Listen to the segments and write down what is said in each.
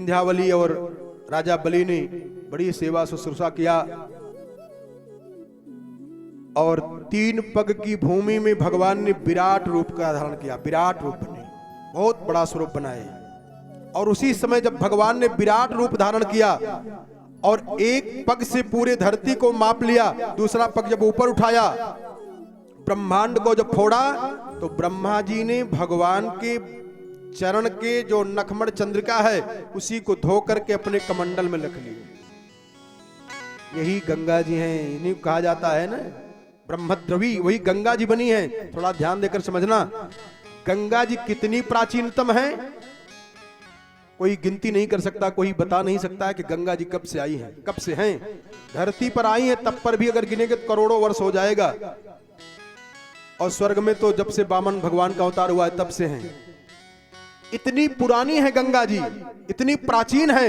विंध्यावली और राजा बलि ने बड़ी सेवा शुश्रूषा किया और 3 पग की भूमि में भगवान ने विराट रूप का धारण किया। विराट रूप बने, बहुत बड़ा स्वरूप बनाए। और उसी समय जब भगवान ने विराट रूप धारण किया और एक पग से पूरे धरती को माप लिया, दूसरा पग जब ऊपर उठाया, ब्रह्मांड को जब फोड़ा, तो ब्रह्मा जी ने भगवान के चरण के जो नखमण चंद्रिका है उसी को धो करके अपने कमंडल में रख लिए। यही गंगा जी हैं, इन्हीं को कहा जाता है ना ब्रह्मद्रवी, वही गंगा जी बनी है। थोड़ा ध्यान देकर समझना, गंगा जी कितनी प्राचीनतम है, कोई गिनती नहीं कर सकता, कोई बता नहीं सकता है कि गंगा जी कब से आई हैं, कब से हैं। धरती पर आई हैं तब पर भी अगर गिनेंगे तो करोड़ों वर्ष हो जाएगा। और स्वर्ग में तो जब से वामन भगवान का अवतार हुआ है तब से हैं। इतनी पुरानी है गंगा जी, इतनी प्राचीन है,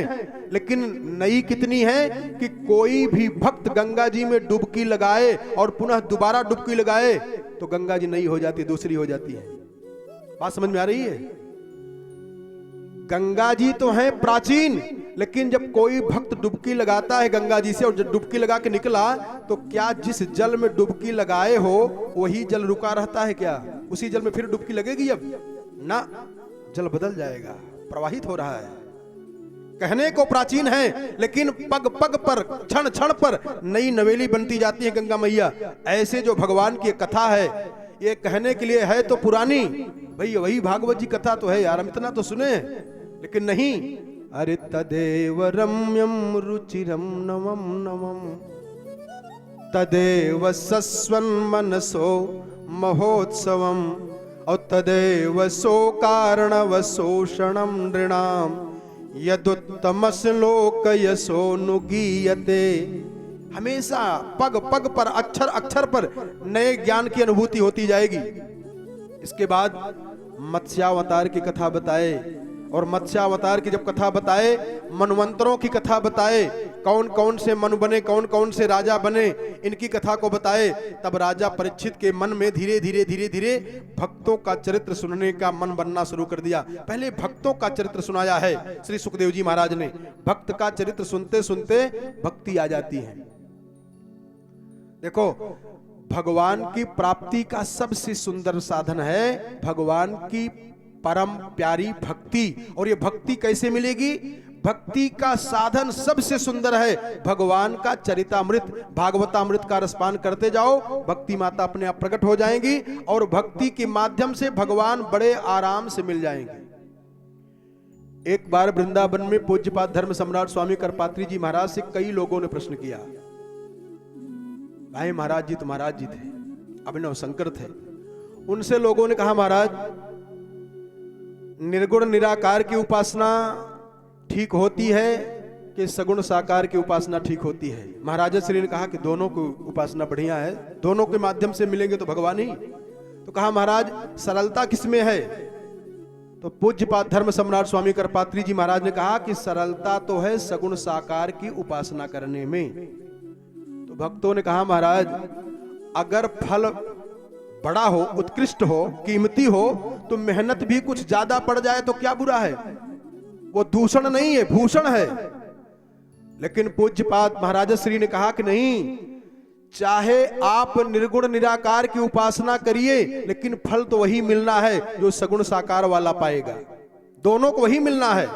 लेकिन नई कितनी है कि कोई भी भक्त गंगा जी में डुबकी लगाए और पुनः दोबारा डुबकी लगाए तो गंगा जी नई हो जाती, दूसरी हो जाती है। बात समझ में आ रही है? गंगा जी तो है प्राचीन, लेकिन जब कोई भक्त डुबकी लगाता है गंगा जी से और जब डुबकी लगा के निकला, तो क्या जिस जल में डुबकी लगाए हो वही जल रुका रहता है क्या? उसी जल में फिर डुबकी लगेगी? अब ना, जल बदल जाएगा, प्रवाहित हो रहा है। कहने को प्राचीन है, लेकिन पग पग पर, क्षण क्षण पर नई नवेली बनती जाती है गंगा मैया। ऐसे जो भगवान की कथा है, ये कहने के लिए है तो पुरानी, भाई वही भागवत जी कथा तो है यार, हम इतना तो सुने, लेकिन नहीं। अरे तदेव रम्यम रुचिरम नवम नवम तदेव सस्वन मनसो महोत्सवम और तदेव सो कारणव शोषणम नृणाम यदुत्तमश्लोक यशो नुगीयते। हमेशा पग पग पर, अक्षर अक्षर पर नए ज्ञान की अनुभूति होती जाएगी। इसके बाद मत्स्यावतार की कथा बताए, और मत्स्यावतार की जब कथा बताए, मनवंतरों की कथा बताए, कौन कौन से मनु बने, कौन कौन से राजा बने, इनकी कथा को बताए। तब राजा परीक्षित के मन में धीरे धीरे धीरे धीरे भक्तों का चरित्र सुनने का मन बनना शुरू कर दिया। पहले भक्तों का चरित्र सुनाया है श्री सुखदेव जी महाराज ने। भक्त का चरित्र सुनते सुनते भक्ति आ जाती है। देखो, भगवान की प्राप्ति का सबसे सुंदर साधन है भगवान की परम प्यारी भक्ति। और ये भक्ति कैसे मिलेगी? भक्ति का साधन सबसे सुंदर है भगवान का चरितामृत, भागवतामृत का रसपान करते जाओ, भक्ति माता अपने आप प्रकट हो जाएंगी और भक्ति के माध्यम से भगवान बड़े आराम से मिल जाएंगे। एक बार वृंदावन में पूज्यपाद धर्म सम्राट स्वामी करपात्री जी महाराज से कई लोगों ने प्रश्न किया। भाई महाराज जी तो महाराज जी थे, अभिनव शंकर थे। उनसे लोगों ने कहा, महाराज निर्गुण निराकार की उपासना ठीक होती है कि सगुण साकार की उपासना ठीक होती है? महाराज श्री ने कहा कि दोनों की उपासना बढ़िया है, दोनों के माध्यम से मिलेंगे तो भगवान ही। तो कहा, महाराज सरलता किसमें है? तो पूज्यपाद धर्म सम्राट स्वामी करपात्री जी महाराज ने कहा कि सरलता तो है सगुण साकार की उपासना करने में। तो भक्तों ने कहा, महाराज अगर फल बड़ा हो, उत्कृष्ट हो, कीमती हो, तो मेहनत भी कुछ ज्यादा पड़ जाए तो क्या बुरा है? वो दूषण नहीं है, भूषण है। लेकिन पूज्यपाद महाराज श्री ने कहा कि नहीं, चाहे आप निर्गुण निराकार की उपासना करिए, लेकिन फल तो वही मिलना है जो सगुण साकार वाला पाएगा, दोनों को वही मिलना है।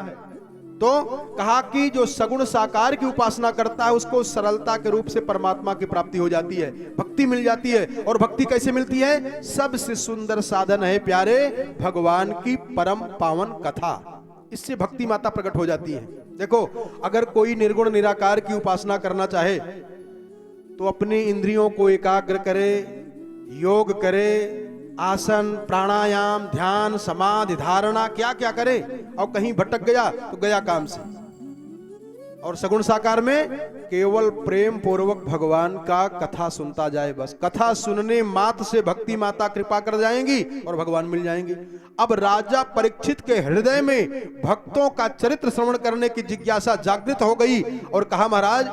तो कहा कि जो सगुण साकार की उपासना करता है उसको सरलता के रूप से परमात्मा की प्राप्ति हो जाती है, भक्ति मिल जाती है। और भक्ति कैसे मिलती है? सबसे सुंदर साधन है प्यारे भगवान की परम पावन कथा, इससे भक्ति माता प्रकट हो जाती है। देखो, अगर कोई निर्गुण निराकार की उपासना करना चाहे तो अपनी इंद्रियों को एकाग्र करे, योग करे, आसन, प्राणायाम, ध्यान, समाधि, धारणा, क्या क्या करे, और कहीं भटक गया तो गया काम से। और सगुण साकार में केवल प्रेम पूर्वक भगवान का कथा सुनता जाए, बस कथा सुनने मात्र से भक्ति माता कृपा कर जाएंगी और भगवान मिल जाएंगे। अब राजा परीक्षित के हृदय में भक्तों का चरित्र श्रवण करने की जिज्ञासा जागृत हो गई और कहा, महाराज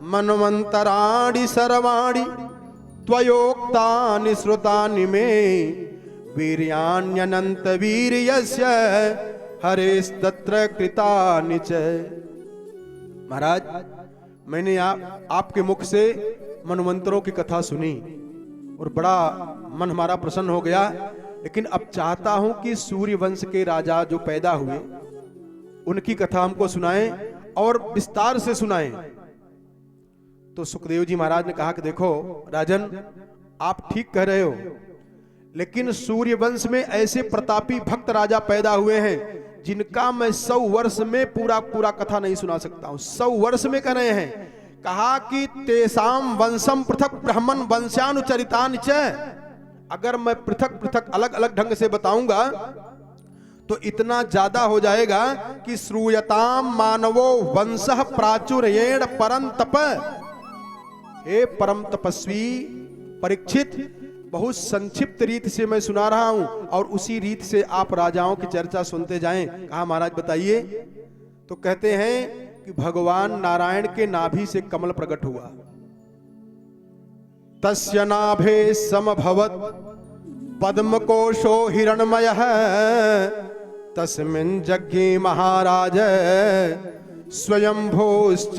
मनवंतराणि सर्वाणि त्वयोक्तानि श्रुतानि मे वीर्याण्यनंत वीर्यस्य हरेस्तत्र कृतानि च। महाराज, मैंने आपके मुख से मनवंतरों की कथा सुनी और बड़ा मन हमारा प्रसन्न हो गया, लेकिन अब चाहता हूं कि सूर्य वंश के राजा जो पैदा हुए उनकी कथा हमको सुनाएं और विस्तार से सुनाएं। तो सुखदेव जी महाराज ने कहा कि देखो राजन, आप ठीक कह रहे हो, लेकिन सूर्य वंश में ऐसे प्रतापी भक्त राजा पैदा हुए हैं जिनका मैं 100 वर्ष में पूरा कथा नहीं सुना सकता हूं। 100 वर्ष में कह रहे हैं। कहा कि तेसाम वंशम पृथक ब्राह्मण वंशानुचरितानि च। अगर मैं पृथक अलग अलग ढंग से बताऊंगा तो इतना ज्यादा हो जाएगा कि श्रूयताम मानवो वंशः प्राचुर्येण परम तप। हे परम तपस्वी परीक्षित, बहुत संक्षिप्त रीत से मैं सुना रहा हूं और उसी रीत से आप राजाओं की चर्चा सुनते जाएं। कहा महाराज बताइए। तो कहते हैं कि भगवान नारायण के नाभि से कमल प्रकट हुआ। तस्य नाभे समभवत् पद्मकोशो हिरणमयः तस्मिन् जज्ञे महाराज स्वयंभूश्चतुराननः।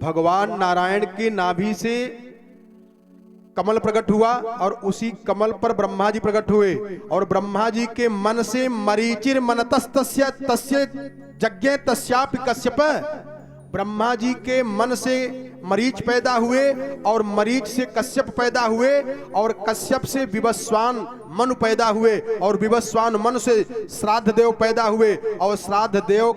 भगवान नारायण के नाभि से कमल प्रकट हुआ और उसी कमल पर ब्रह्मा जी प्रकट हुए और ब्रह्मा जी के मन से मरीचिर मनतस्तस्य तस्य यज्ञे तस्यापि कश्यप। ब्रह्मा जी के मन से मरीच पैदा हुए और मरीच से कश्यप पैदा हुए और कश्यप से विवस्वान मनु पैदा हुए और विवस्वान मनु से श्राद्ध देव पैदा हुए और श्राद्ध देव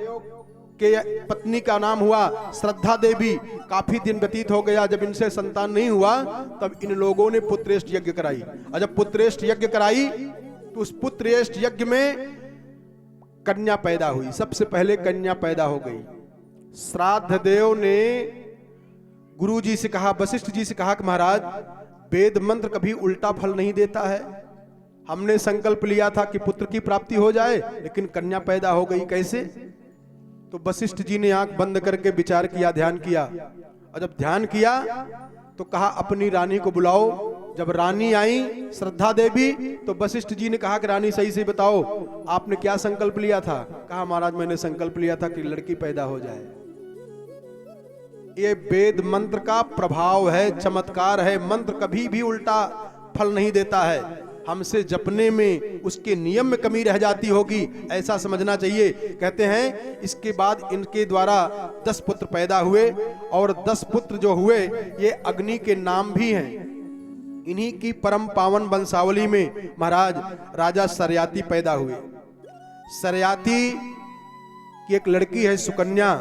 के पत्नी का नाम हुआ श्रद्धा देवी। काफी दिन व्यतीत हो गया, जब इनसे संतान नहीं हुआ तब इन लोगों ने पुत्रेष्ट यज्ञ कराई और जब पुत्रेष्ट यज्ञ कराई तो उस पुत्रेष्ट यज्ञ में कन्या पैदा हुई। सबसे पहले कन्या पैदा हो गई। श्राद्ध देव ने गुरु जी से कहा, वशिष्ठ जी से कहा कि महाराज, वेद मंत्र कभी उल्टा फल नहीं देता है। हमने संकल्प लिया था कि पुत्र की प्राप्ति हो जाए, लेकिन कन्या पैदा हो गई, कैसे? तो वशिष्ठ जी ने आंख बंद करके विचार किया, ध्यान किया और जब ध्यान किया तो कहा अपनी रानी को बुलाओ। जब रानी आई श्रद्धा देवी तो वशिष्ठ जी ने कहा कि रानी सही से बताओ आपने क्या संकल्प लिया था? कहा महाराज मैंने संकल्प लिया था कि लड़की पैदा हो जाए। ये वेद मंत्र का प्रभाव है, चमत्कार है। मंत्र कभी भी उल्टा फल नहीं देता है। हमसे जपने में उसके नियम में कमी रह जाती होगी, ऐसा समझना चाहिए। कहते हैं इसके बाद इनके द्वारा 10 पुत्र पैदा हुए और 10 पुत्र जो हुए ये अग्नि के नाम भी हैं। इन्हीं की परम पावन वंशावली में महाराज राजा सरयाती पैदा हुए। सरयाती की एक लड़की है सुकन्या।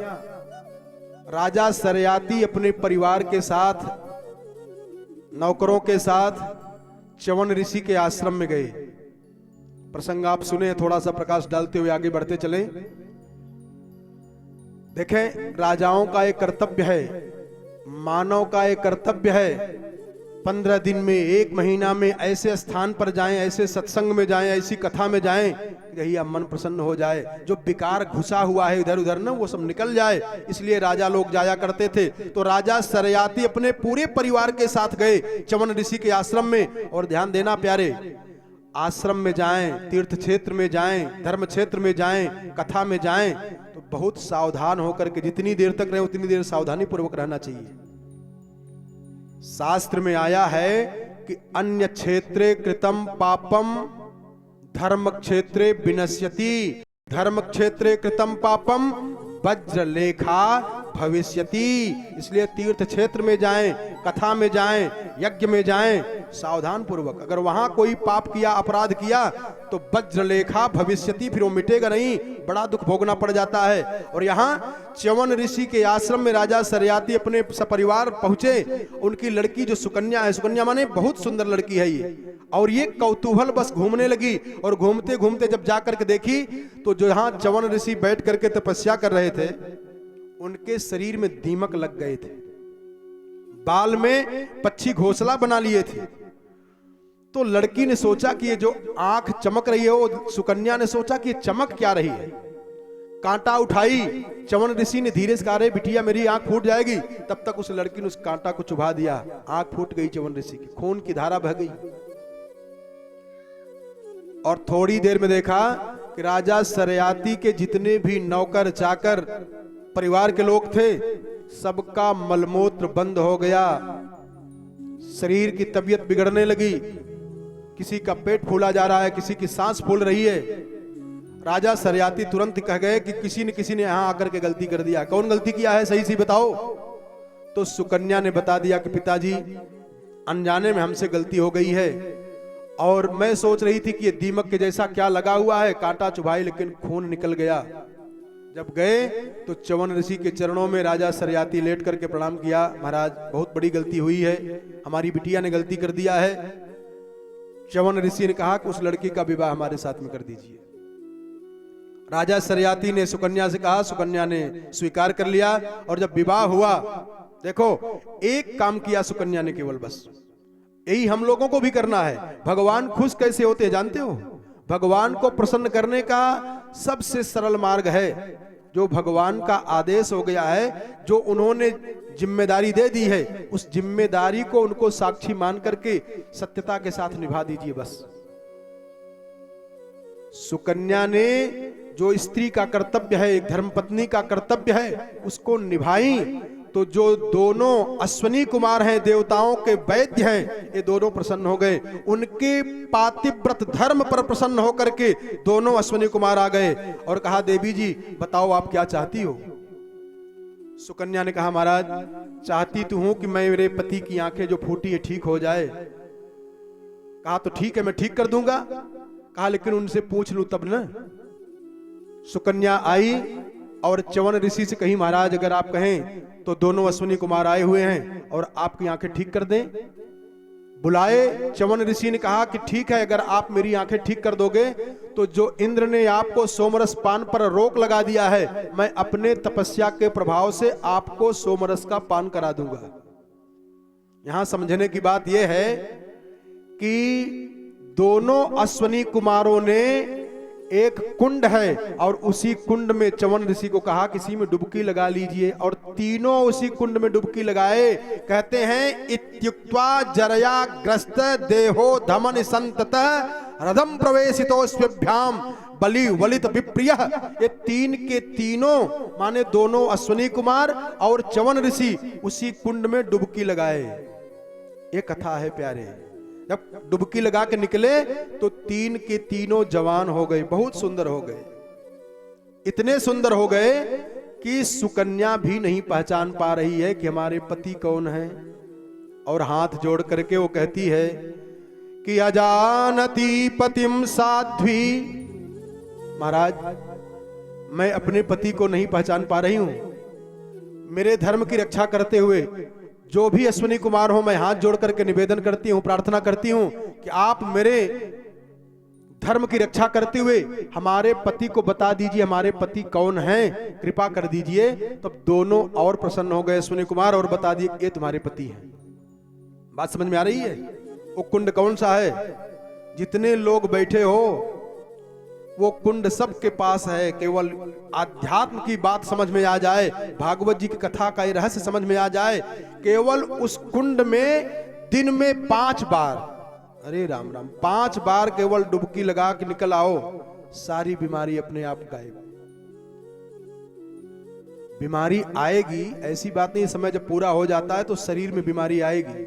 राजा सरयाती अपने परिवार के साथ, नौकरों के साथ च्यवन ऋषि के आश्रम में गए। प्रसंग आप सुने, थोड़ा सा प्रकाश डालते हुए आगे बढ़ते चलें। देखें, राजाओं का एक कर्तव्य है, मानव का एक कर्तव्य है। 15 दिन में, 1 महीना में ऐसे स्थान पर जाएं, ऐसे सत्संग में जाएं, ऐसी कथा में जाएं, यही अब मन प्रसन्न हो जाए। जो विकार घुसा हुआ है इधर उधर ना, वो सब निकल जाए। इसलिए राजा लोग जाया करते थे। तो राजा सरयाती अपने पूरे परिवार के साथ गए च्यवन ऋषि के आश्रम में। और ध्यान देना प्यारे, आश्रम में जाएं, तीर्थ क्षेत्र में जाएं, धर्म क्षेत्र में जाएं, कथा में जाएं तो बहुत सावधान होकर के जितनी देर तक रहे उतनी देर सावधानी पूर्वक रहना चाहिए। शास्त्र में आया है कि अन्य क्षेत्रे कृतम पापम धर्म क्षेत्रे विनश्यति, धर्म क्षेत्रे कृतम पापम वज्रलेखा भविष्यति। इसलिए तीर्थ क्षेत्र में जाएं, कथा में जाएं, यज्ञ में जाएं, सावधान पूर्वक। अगर वहां कोई पाप किया, अपराध किया तो वज्रलेखा भविष्यति, फिर वो मिटेगा नहीं, बड़ा दुख भोगना पड़ जाता है। और यहाँ च्यवन ऋषि के आश्रम में राजा सरयाती अपने सपरिवार पहुंचे। उनकी लड़की जो सुकन्या है, सुकन्या माने बहुत सुंदर लड़की है ये, और ये कौतूहल बस घूमने लगी। और घूमते घूमते जब जाकर के देखी तो जो यहाँ च्यवन ऋषि बैठ करके तपस्या कर रहे थे उनके शरीर में दीमक लग गए थे, बाल में पक्षी घोंसला बना लिए थे। तो लड़की ने सोचा कि ये जो आंख चमक रही है, वो सुकन्या ने सोचा कि ये चमक क्या रही है। कांटा उठाई, च्यवन ऋषि ने धीरे से कहा रे बिटिया मेरी आंख फूट जाएगी। तब तक उस लड़की ने उस कांटा को चुभा दिया, आंख फूट गई च्यवन ऋषि की, खून की धारा बह गई। और थोड़ी देर में देखा कि राजा सरयाती के जितने भी नौकर चाकर परिवार के लोग थे, सबका मलमूत्र बंद हो गया, शरीर की तबीयत बिगड़ने लगी, किसी का पेट फूला जा रहा है, किसी की सांस फूल रही है। राजा सरयाती तुरंत कह गए कि किसी ने यहां आकर के गलती कर दिया। कौन गलती किया है, सही सी बताओ। तो सुकन्या ने बता दिया कि पिताजी, अनजाने में हमसे गलती हो गई है, और मैं सोच रही थी कि ये दीमक के जैसा क्या लगा हुआ है, कांटा चुभाई लेकिन खून निकल गया। जब गए तो च्यवन ऋषि के चरणों में राजा सरयाती लेट करके प्रणाम किया। महाराज, बहुत बड़ी गलती हुई है, हमारी बिटिया ने गलती कर दिया है। च्यवन ऋषि ने कहा कि उस लड़की का विवाह हमारे साथ में कर दीजिए। राजा सरयाती ने सुकन्या से कहा, सुकन्या ने स्वीकार कर लिया। और जब विवाह हुआ, देखो एक काम किया सुकन्या ने केवल, बस यही हम लोगों को भी करना है। भगवान खुश कैसे होते हैं जानते हो? भगवान को प्रसन्न करने का सबसे सरल मार्ग है, जो भगवान का आदेश हो गया है, जो उन्होंने जिम्मेदारी दे दी है, उस जिम्मेदारी को उनको साक्षी मान करके सत्यता के साथ निभा दीजिए बस। सुकन्या ने जो स्त्री का कर्तव्य है, एक धर्मपत्नी का कर्तव्य है, उसको निभाई। तो जो दोनों अश्वनी कुमार हैं, देवताओं के वैद्य हैं, ये दोनों प्रसन्न हो गए। उनके पातिव्रत धर्म पर प्रसन्न होकर के दोनों अश्वनी कुमार आ गए और कहा, देवी जी बताओ आप क्या चाहती हो? सुकन्या ने कहा, महाराज चाहती तो हूं कि मैं मेरे पति की आंखें जो फूटी है ठीक हो जाए। कहा तो ठीक है, मैं ठीक कर दूंगा। कहा लेकिन उनसे पूछ लूं तब ना। सुकन्या आई और च्यवन ऋषि से कही, महाराज अगर आप कहें तो दोनों अश्वनी कुमार आए हुए हैं और आपकी आंखें ठीक कर दें। बुलाए। च्यवन ऋषि ने कहा कि ठीक है, अगर आप मेरी आंखें ठीक कर दोगे तो जो इंद्र ने आपको सोमरस पान पर रोक लगा दिया है, मैं अपने तपस्या के प्रभाव से आपको सोमरस का पान करा दूंगा। यहां समझने की बात यह है कि दोनों अश्वनी कुमारों ने, एक कुंड है और उसी कुंड में च्यवन ऋषि को कहा किसी में डुबकी लगा लीजिए, और तीनों उसी कुंड में डुबकी लगाए। कहते हैं इत्युक्त्वा जरया ग्रस्त देहो धमन संतत रथम प्रवेशितोस्भ्याम बलि वलित विप्रिय। ये तीन के तीनों माने दोनों अश्वनी कुमार और च्यवन ऋषि उसी कुंड में डुबकी लगाए। ये कथा है प्यारे। जब डुबकी लगा के निकले तो तीन के तीनों जवान हो गए, बहुत सुंदर हो गए। इतने सुंदर हो गए कि सुकन्या भी नहीं पहचान पा रही है कि हमारे पति कौन है। और हाथ जोड़ करके वो कहती है कि अजानती पतिम साध्वी। महाराज मैं अपने पति को नहीं पहचान पा रही हूं। मेरे धर्म की रक्षा करते हुए जो भी अश्वनी कुमार हो, मैं हाथ जोड़ करके निवेदन करती हूं, प्रार्थना करती हूं कि आप मेरे धर्म की रक्षा करते हुए हमारे पति को बता दीजिए हमारे पति कौन हैं, कृपा कर दीजिए। तब दोनों और प्रसन्न हो गए अश्वनी कुमार और बता दिए ये तुम्हारे पति हैं। बात समझ में आ रही है? वो कुंड कौन सा है? जितने लोग बैठे हो वो कुंड सबके पास है। केवल आध्यात्म की बात समझ में आ जाए, भागवत जी की कथा का ये रहस्य समझ में आ जाए, केवल उस कुंड में दिन में 5 बार, अरे राम राम, 5 बार केवल डुबकी लगा के निकल आओ, सारी बीमारी अपने आप गायब। बीमारी आएगी ऐसी बात नहीं, समय जब पूरा हो जाता है तो शरीर में बीमारी आएगी,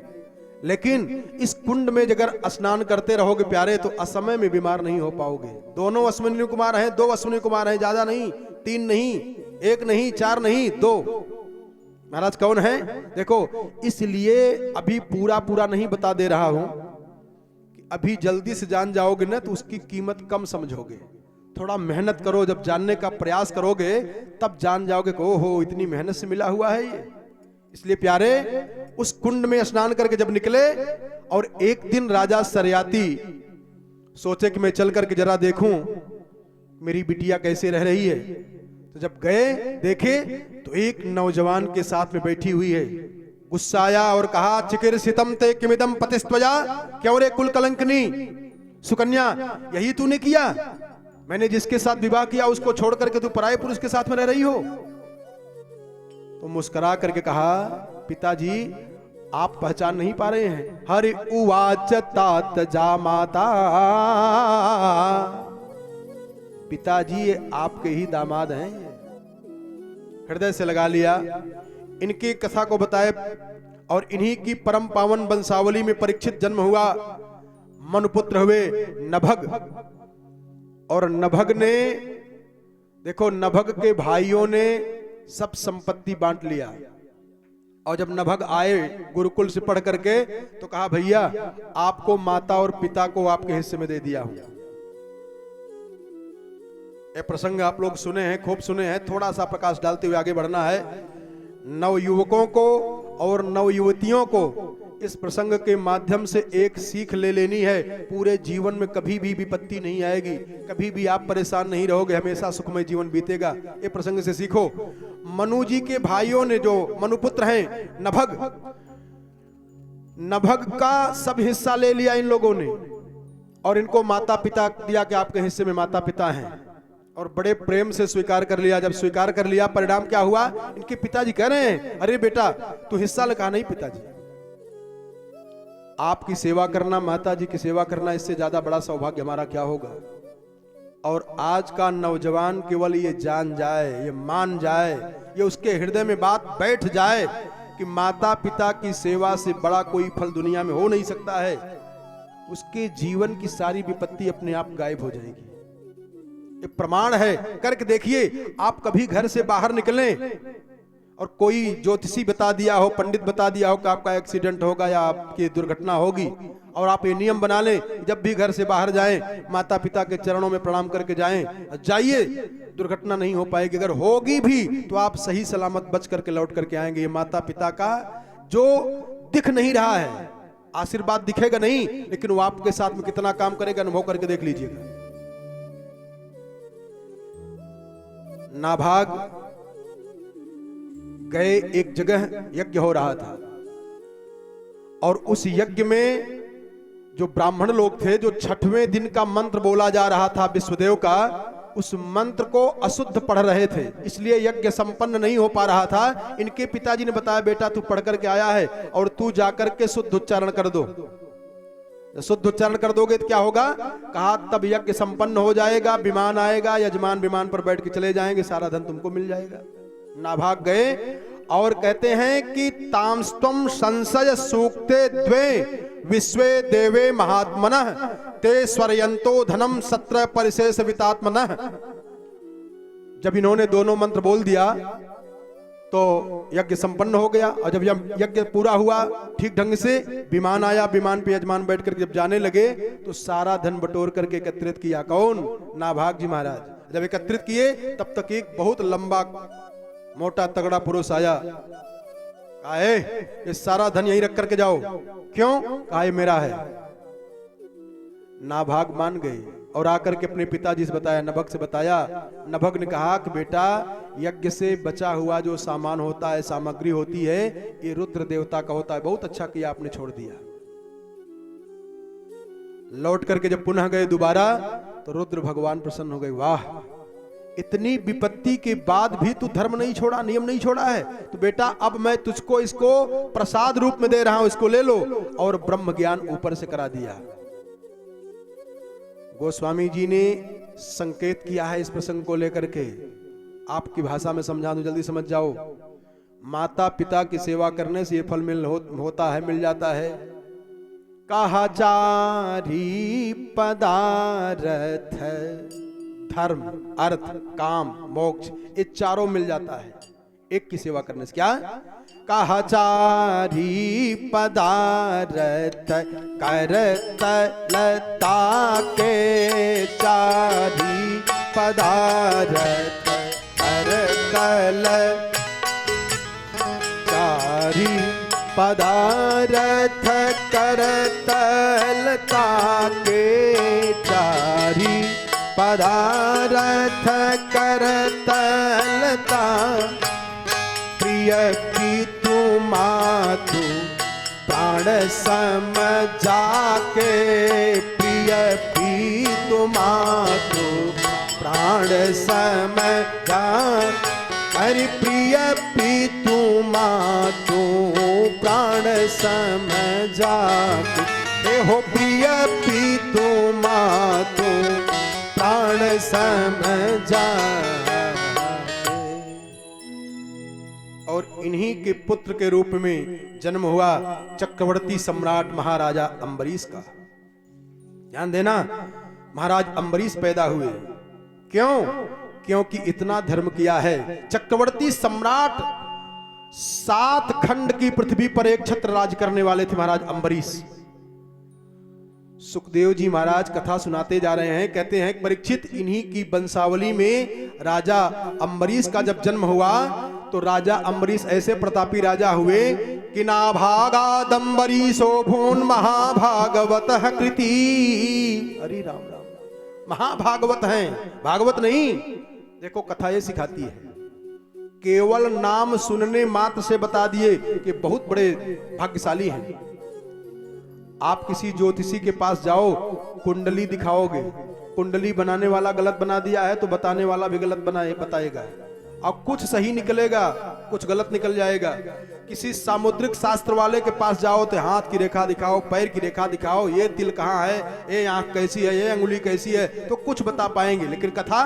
लेकिन इस कुंड में अगर स्नान करते रहोगे प्यारे तो असमय में बीमार नहीं हो पाओगे। दोनों अश्विनी कुमार हैं, 2 अश्विनी कुमार हैं, ज्यादा नहीं, 3 नहीं, 1 नहीं, 4 नहीं, 2। महाराज कौन है? देखो इसलिए अभी पूरा नहीं बता दे रहा हूं कि अभी जल्दी से जान जाओगे ना तो उसकी कीमत कम समझोगे। थोड़ा मेहनत करो, जब जानने का प्रयास करोगे तब जान जाओगे कि ओहो इतनी मेहनत से मिला हुआ है ये। इसलिए प्यारे उस कुंड में स्नान करके जब निकले और एक दिन राजा सरयाती सोचे कि मैं चल करके जरा देखूं मेरी बिटिया कैसे रह रही है। तो जब गए देखे तो एक नौजवान के साथ में बैठी हुई है। गुस्साया और कहा चिकीर्षितम ते किमिदम पतिस्त्वया, क्यों रे कुल कलंकनी सुकन्या, यही तूने किया? मैंने जिसके साथ विवाह किया उसको छोड़ करके तू पराये पुरुष के साथ में रह रही हो? तो मुस्कुरा करके कहा पिताजी आप पहचान नहीं पा रहे हैं। हरि उवाच तात जा माता, पिताजी ये आपके ही दामाद हैं। हृदय से लगा लिया, इनकी कथा को बताए और इन्हीं की परम पावन वंशावली में परीक्षित जन्म हुआ। मनुपुत्र हुए नभग, और नभग ने देखो, नभग के भाइयों ने सब संपत्ति बांट लिया। और जब नभग आए गुरुकुल से पढ़ करके तो कहा भैया आपको माता और पिता को आपके हिस्से में दे दिया हूं। ये प्रसंग आप लोग सुने हैं, खूब सुने हैं, थोड़ा सा प्रकाश डालते हुए आगे बढ़ना है। नव युवकों को और नव युवतियों को इस प्रसंग के माध्यम से एक सीख ले लेनी है। पूरे जीवन में कभी भी विपत्ति नहीं आएगी, कभी भी आप परेशान नहीं रहोगे, हमेशा सुखमय जीवन बीतेगा। ये प्रसंग से सीखो। मनु जी के भाइयों ने, जो मनुपुत्र हैं नभग, नभग का सब हिस्सा ले लिया इन लोगों ने और इनको माता पिता दिया कि आपके हिस्से में माता पिता हैं, और बड़े प्रेम से स्वीकार कर लिया। जब स्वीकार कर लिया, परिणाम क्या हुआ? इनके पिताजी कह रहे हैं अरे बेटा तू हिस्सा ले। कहा नहीं पिताजी, आपकी सेवा करना, माता जी की सेवा करना, इससे ज्यादा बड़ा सौभाग्य हमारा क्या होगा। और आज का नौजवान केवल ये जान जाए, ये मान जाए, ये उसके हृदय में बात बैठ जाए कि माता पिता की सेवा से बड़ा कोई फल दुनिया में हो नहीं सकता है, उसके जीवन की सारी विपत्ति अपने आप गायब हो जाएगी। ये प्रमाण है, करके देखिए। आप कभी घर से बाहर निकलें और कोई ज्योतिषी बता दिया हो, पंडित बता दिया हो कि आपका एक्सीडेंट होगा या आपकी दुर्घटना होगी, और आप ये नियम बना लें जब भी घर से बाहर जाएं माता पिता के चरणों में प्रणाम करके जाइए, दुर्घटना नहीं हो पाएगी। अगर होगी भी तो आप सही सलामत बच करके लौट करके आएंगे। ये माता पिता का जो दिख नहीं रहा है, आशीर्वाद दिखेगा नहीं, लेकिन वो आपके साथ में कितना काम करेगा अनुभव करके देख लीजिएगा। नाभाग गए, एक जगह यज्ञ हो रहा था और उस यज्ञ में जो ब्राह्मण लोग थे, जो 6वें दिन का मंत्र बोला जा रहा था विश्वदेव का, उस मंत्र को अशुद्ध पढ़ रहे थे, इसलिए यज्ञ संपन्न नहीं हो पा रहा था। इनके पिताजी ने बताया बेटा तू पढ़ करके आया है और तू जाकर के शुद्ध उच्चारण कर दो। शुद्ध उच्चारण कर दोगे तो क्या होगा? कहा तब यज्ञ संपन्न हो जाएगा, विमान आएगा, यजमान विमान पर बैठ के चले जाएंगे, सारा धन तुमको मिल जाएगा। नाभाग गए और कहते हैं कि तामस्त्वम संशय सूक्ते द्वे विश्वे देवे महात्मनः ते स्वरयंतो धनम सत्र परिशेष वितात्मनः। जब इन्होंने दोनों मंत्र बोल दिया तो यज्ञ संपन्न हो गया, और जब यज्ञ पूरा हुआ ठीक ढंग से, विमान आया, विमान पे यजमान बैठ कर जब जाने लगे तो सारा धन बटोर करके एकत्रित किया। कौन? नाभाग जी महाराज। जब एकत्रित किए तब तक एक बहुत लंबा मोटा तगड़ा पुरुष आया। कहा ये सारा धन यहीं रख करके जाओ। क्यों? कहा ये मेरा है। नाभाग मान गए और आकर के अपने पिताजी से बताया, नभग से बताया। नभग ने कहा कि बेटा यज्ञ से बचा हुआ जो सामान होता है, सामग्री होती है, ये रुद्र देवता का होता है। बहुत अच्छा किया आपने छोड़ दिया। लौट करके जब पुनः गए दोबारा तो रुद्र भगवान प्रसन्न हो गए। वाह, इतनी विपत्ति के बाद भी तू धर्म नहीं छोड़ा, नियम नहीं छोड़ा है, तो बेटा अब मैं तुझको इसको प्रसाद रूप में दे रहा हूं, इसको ले लो। और ब्रह्म ज्ञान ऊपर से करा दिया। गोस्वामी जी ने संकेत किया है इस प्रसंग को लेकर के, आपकी भाषा में समझा दूं, जल्दी समझ जाओ। माता पिता की सेवा करने से ये फल होता है, मिल जाता है। कहा चारी पदार्थ, धर्म, अर्थ, काम, मोक्ष, ये चारों मिल जाता है एक की सेवा करने से। क्या? कहा चारी पदार्थ करतलता के, चारी पदार्थ करतल, चारी पदार्थ करतलता के, चारी पदार्थ करतलता, प्रिय की तू मातु प्राण सम जाके, प्रिय की तू मातु प्राण सम जा, अरे प्रिय पी तू मातु प्राण सम जाके, हे हो प्रिय पीतु मातु प्राण सम जाके। और इन्हीं के पुत्र के रूप में जन्म हुआ चक्रवर्ती सम्राट महाराजा अम्बरीश का। ध्यान देना, महाराज अम्बरीश पैदा हुए। क्यों? क्योंकि इतना धर्म किया है। चक्रवर्ती सम्राट 7 खंड की पृथ्वी पर एक छत्र राज करने वाले थे महाराज अम्बरीश। सुखदेव जी महाराज कथा सुनाते जा रहे हैं, कहते हैं परीक्षित, इन्हीं की वंशावली में राजा अम्बरीश का जब जन्म हुआ तो राजा अम्बरीश ऐसे प्रतापी राजा हुए कि नाभागादम्बरीशो भून महाभागवत कृति। अरे राम राम, महाभागवत हैं, भागवत नहीं। देखो कथा ये सिखाती है, केवल नाम सुनने मात्र से बता दिए कि बहुत बड़े भाग्यशाली हैं। आप किसी ज्योतिषी के पास जाओ, कुंडली दिखाओगे, कुंडली बनाने वाला गलत बना दिया है तो बताने वाला भी गलत बताएगा, और कुछ सही निकलेगा, कुछ गलत निकल जाएगा। किसी सामुद्रिक शास्त्र वाले के पास जाओ तो हाथ की रेखा दिखाओ, पैर की रेखा दिखाओ, ये तिल कहाँ है, ये आंख कैसी है, ये अंगुली कैसी है, तो कुछ बता पाएंगे। लेकिन कथा,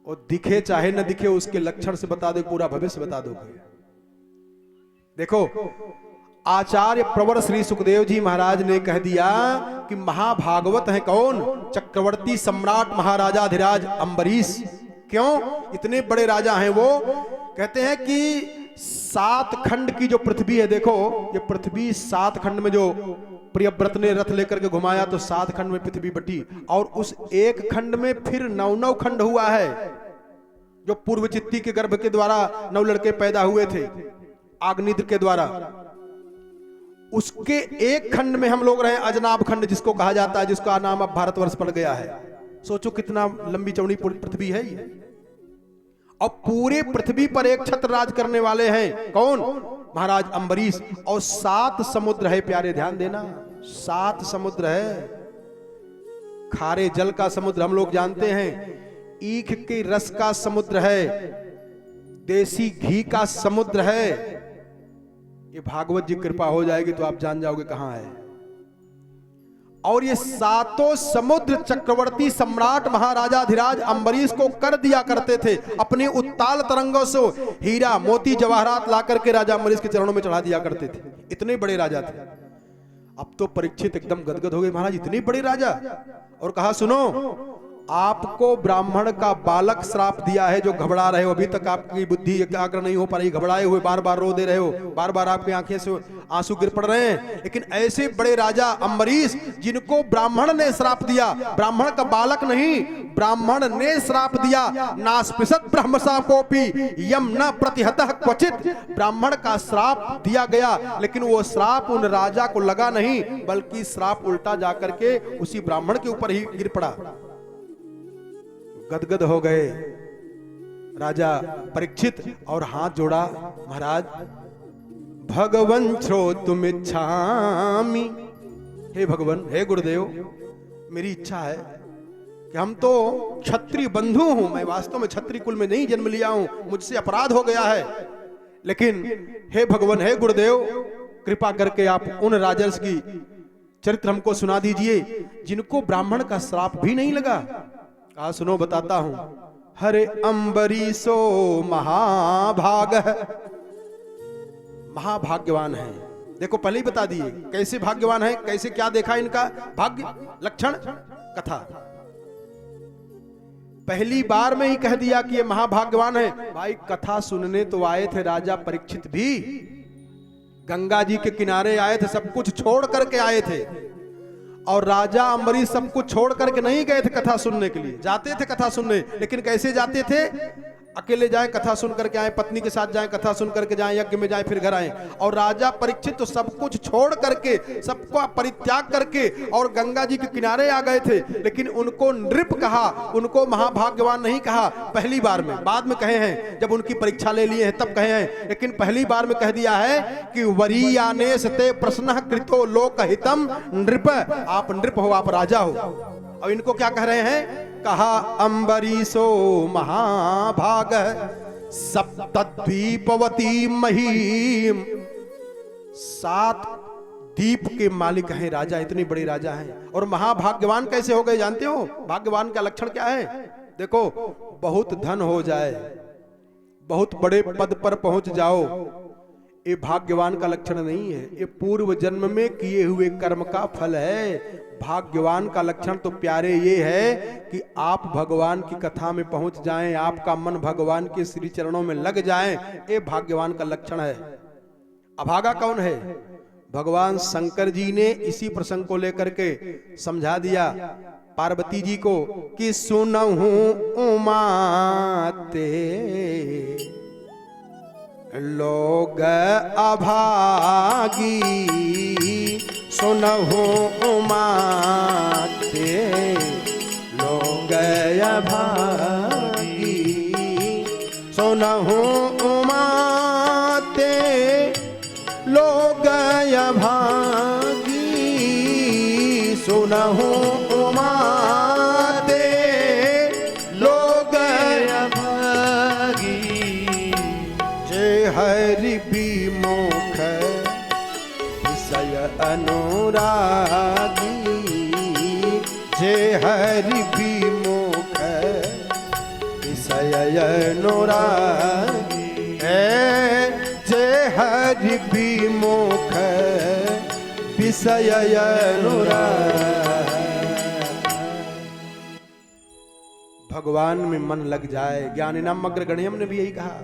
और दिखे चाहे न दिखे, उसके लक्षण से बता दो, पूरा भविष्य बता दोगे। देखो, आचार्य प्रवर श्री सुखदेव जी महाराज ने कह दिया कि महाभागवत है कौन? चक्रवर्ती सम्राट महाराजाधिराज अम्बरीश। क्यों? इतने बड़े राजा हैं वो। कहते हैं कि 7 खंड की जो पृथ्वी है, देखो ये पृथ्वी 7 खंड में, जो प्रियव्रत ने रथ लेकर के घुमाया तो 7 खंड में पृथ्वी बटी, और उस एक खंड में फिर 9 खंड हुआ है, जो पूर्व चित्ती के गर्भ के द्वारा 9 लड़के पैदा हुए थे आग्निद्र के द्वारा। उसके एक खंड में हम लोग रहे, अजनाब खंड जिसको कहा जाता है, जिसका नाम अब भारतवर्ष पड़ गया है। सोचो कितना लंबी चौड़ी पृथ्वी है ये। और पूरे पृथ्वी पर एक छत्र राज करने वाले हैं कौन? महाराज अम्बरीश। और 7 समुद्र है प्यारे, ध्यान देना, 7 समुद्र है। खारे जल का समुद्र हम लोग जानते हैं, ईख के रस का समुद्र है, देसी घी का समुद्र है। ये भागवत जी कृपा हो जाएगी तो आप जान जाओगे कहां है। और ये 7 समुद्र चक्रवर्ती सम्राट महाराजाधिराज अम्बरीश को कर दिया करते थे। अपनी उत्ताल तरंगों से हीरा मोती जवाहरात ला करके राजा अम्बरीश के चरणों में चढ़ा दिया करते थे। इतने बड़े राजा थे। अब तो परीक्षित एकदम गदगद हो गए, महाराज इतने बड़े राजा। और कहा सुनो, आपको ब्राह्मण का बालक श्राप दिया है, जो घबरा रहे हो, अभी तक आपकी बुद्धि एकाग्र नहीं हो पा रही, घबराए हुए बार बार रो दे रहे हो, बार बार आपकी आंखें से आंसू गिर पड़ रहे हैं। लेकिन ऐसे बड़े राजा अम्बरीश, जिनको ब्राह्मण ने श्राप दिया, ब्राह्मण का बालक नहीं, ब्राह्मण ने श्राप दिया, नास्पृशत ब्रह्मशापोपि यम न प्रतिहतः क्वचित, ब्राह्मण का श्राप दिया गया, लेकिन वो श्राप उन राजा को लगा नहीं, बल्कि श्राप उल्टा जाकर के उसी ब्राह्मण के ऊपर ही गिर पड़ा। गदगद हो गए राजा परीक्षित और हाथ जोड़ा, महाराज भगवन श्रोतुम इच्छामि, हे भगवान, हे गुरुदेव, मेरी इच्छा है कि हम तो क्षत्रिय बंधु हूं, मैं वास्तव में क्षत्रिय कुल में नहीं जन्म लिया हूं, मुझसे अपराध हो गया है, लेकिन हे भगवान, हे गुरुदेव, कृपा करके आप उन राजर्ष की चरित्र हमको सुना दीजिए जिनको ब्राह्मण का श्राप भी नहीं लगा। कहा सुनो, बताता हूं। हरे अम्बरीशो महाभाग, महाभाग्यवान है। देखो पहले ही बता दिए कैसे भाग्यवान है, कैसे क्या देखा इनका भाग्य लक्षण। कथा पहली बार में ही कह दिया कि ये महाभाग्यवान है। भाई कथा सुनने तो आए थे राजा परीक्षित भी, गंगा जी के किनारे आए थे, सब कुछ छोड़ करके आए थे। और राजा अम्बरीश सब कुछ छोड़ करके नहीं गए थे कथा सुनने के लिए, जाते थे कथा सुनने, लेकिन कैसे जाते थे? अकेले जाएं कथा सुन करके आए, पत्नी के साथ जाएं कथा सुन करके जाएं, यज्ञ में जाएं फिर घर आएं। और राजा परीक्षित तो सब कुछ छोड़ करके, सबको परित्याग करके और गंगा जी के किनारे आ गए थे, लेकिन उनको नृप कहा, उनको महाभाग्यवान नहीं कहा पहली बार में। बाद में कहे हैं, जब उनकी परीक्षा ले लिए हैं तब कहे हैं, लेकिन पहली बार में कह दिया है कि वरीयानेश ते प्रश्न कृतो लोकहितम नृप, आप नृप हो, आप राजा हो। और इनको क्या कह रहे हैं? कहा अम्बरीशो महाभाग, सप्तद्वीपवती महीम, 7 द्वीप के मालिक हैं राजा, इतने बड़े राजा हैं। और महाभाग्यवान कैसे हो गए जानते हो? भाग्यवान का लक्षण क्या है? देखो, बहुत धन हो जाए, बहुत बड़े पद पर पहुंच जाओ, ये भाग्यवान का लक्षण नहीं है, ये पूर्व जन्म में किए हुए कर्म का फल है। भाग्यवान का लक्षण तो प्यारे ये है कि आप भगवान की कथा में पहुंच जाएं, आपका मन भगवान के श्री चरणों में लग जाए, ये भाग्यवान का लक्षण है। अभागा कौन है? भगवान शंकर जी ने इसी प्रसंग को लेकर के समझा दिया पार्वती जी को कि सुनहु उमा ते लोग अभागी, सुनहु उमा ते लोग अभागी, सुनहु उमा ते लोग अभागी, सुनहु उमा ते लोग अभागी, जय हरि विमुख विषय अनुरागी, जय हरि विमुख विषय अनुरागी, जय हरि विमुख विषय अनुरागी। भगवान में मन लग जाए। ज्ञानिनाम अग्रगण्यम ने भी यही कहा,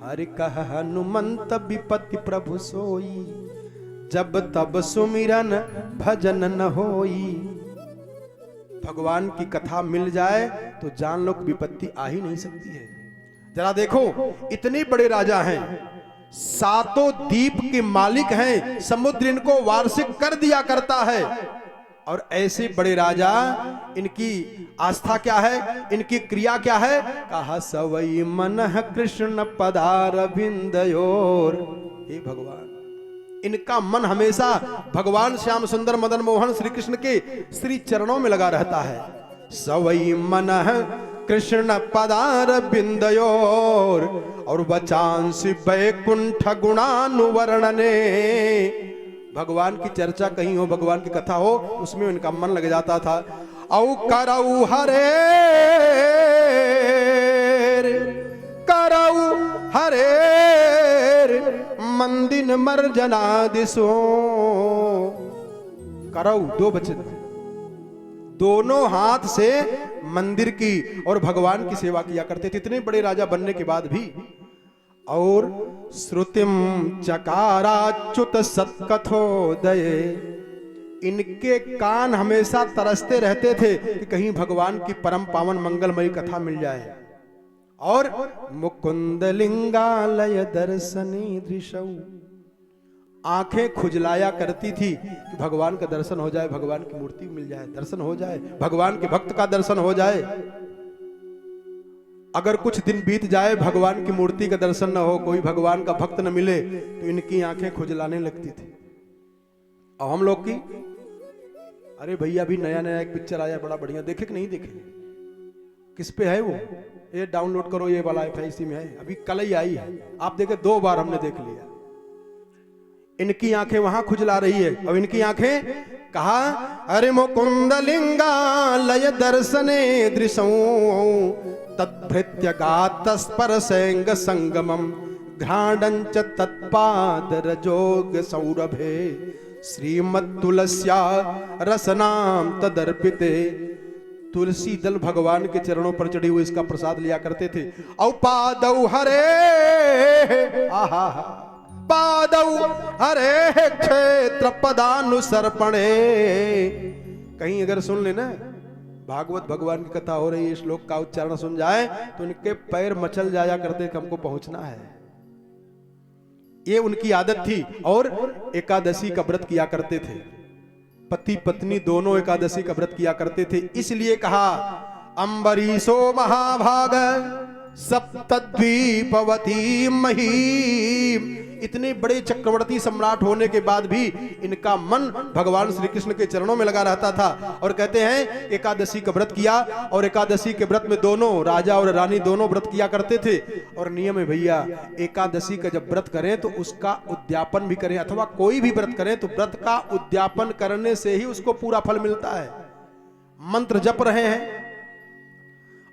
हरि कह हनुमंत विपत्ति प्रभु सोई, जब तब सुमिरन भजन न होई। भगवान की कथा मिल जाए तो जान लो कि विपत्ति आ ही नहीं सकती है। जरा देखो, इतने बड़े राजा हैं, 7 द्वीप के मालिक हैं, समुद्र इनको वार्षिक कर दिया करता है, और ऐसे बड़े राजा, इनकी आस्था क्या है, इनकी क्रिया क्या है? कहा सवई मन कृष्ण पदार बिंदयोर। हे भगवान, इनका मन हमेशा भगवान श्याम सुंदर मदन मोहन श्री कृष्ण के श्री चरणों में लगा रहता है। सवई मन कृष्ण पदार बिंदयोर, और वचांसि वैकुंठ गुणानुवर्णने। भगवान की चर्चा कहीं हो, भगवान की कथा हो, उसमें इनका मन लग जाता था। औ करऊ हरे करऊ हरे मंदिन मर्जना दिसो। करऊ 2 वचन, दोनों हाथ से मंदिर की और भगवान की सेवा किया करते थे, इतने बड़े राजा बनने के बाद भी। और श्रुतिम चकाराच्युत सत्कथोदय, इनके कान हमेशा तरसते रहते थे कि कहीं भगवान की परम पावन मंगलमयी कथा मिल जाए। और मुकुंद लिंगालय दर्शनी दृशौ, आंखें खुजलाया करती थी कि भगवान का दर्शन हो जाए, भगवान की मूर्ति मिल जाए, दर्शन हो जाए, भगवान के भक्त का दर्शन हो जाए। अगर कुछ दिन बीत जाए, भगवान की मूर्ति का दर्शन न हो, कोई भगवान का भक्त न मिले, तो इनकी आंखें खुजलाने लगती थी। और हम लोग की, अरे भैया अभी नया नया एक पिक्चर आया बड़ा बढ़िया, देखे कि नहीं देखे? किस पे है वो? ये डाउनलोड करो, ये वाला FIC में है, अभी कल ही आई है। आप देखे, 2 बार हमने देख लिया। इनकी आंखें वहां खुजला रही है, और इनकी आंखें कहा, अरे मुकुंद लिंगालय दर्शने दृशौ तद्भृत्य गात स्पर्शेंग संगमम घ्राणंच तत्पाद रजोग सौरभे श्रीमत्तुलस्या रसनाम तदर्पिते। तुलसी दल भगवान के चरणों पर चढ़ी हुई इसका प्रसाद लिया करते थे। औ पादौ हरे, आहा, पादौ हरे क्षेत्र पदानुसर्पणे। कहीं अगर सुन लेना, भागवत भगवान की कथा हो रही है, श्लोक का उच्चारण सुन जाए तो इनके पैर मचल जाया करते कि हमको पहुंचना है। ये उनकी आदत थी। और एकादशी का व्रत किया करते थे, पति पत्नी दोनों एकादशी का व्रत किया करते थे। इसलिए कहा, अम्बरीशो महाभाग सप्तद्वीपवती महीम। इतने बड़े चक्रवर्ती सम्राट होने के बाद भी इनका मन भगवान श्री कृष्ण के चरणों में लगा रहता था। और कहते हैं एकादशी का व्रत किया, और एकादशी के व्रत में दोनों राजा और रानी दोनों व्रत किया करते थे। और नियम है भैया, एकादशी का जब व्रत करें तो उसका उद्यापन भी करें, अथवा कोई भी व्रत करें तो व्रत का उद्यापन करने से ही उसको पूरा फल मिलता है। मंत्र जप रहे हैं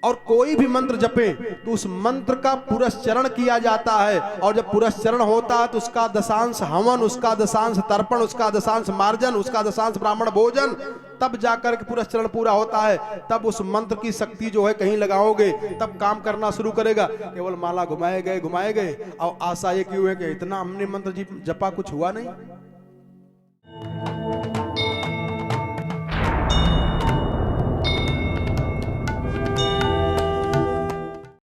और कोई भी मंत्र जपें तो उस मंत्र का पुरस्चरण किया जाता है, और जब पुरस्चरण होता है तो उसका दशांश हवन, उसका दशांश तर्पण, उसका दशांश मार्जन, उसका दशांश ब्राह्मण भोजन, तब जाकर के पुरस्चरण पूरा होता है। तब उस मंत्र की शक्ति जो है कहीं लगाओगे तब काम करना शुरू करेगा। केवल माला घुमाए गए और आशा ये क्यों है कि इतना हमने मंत्र जपा कुछ हुआ नहीं।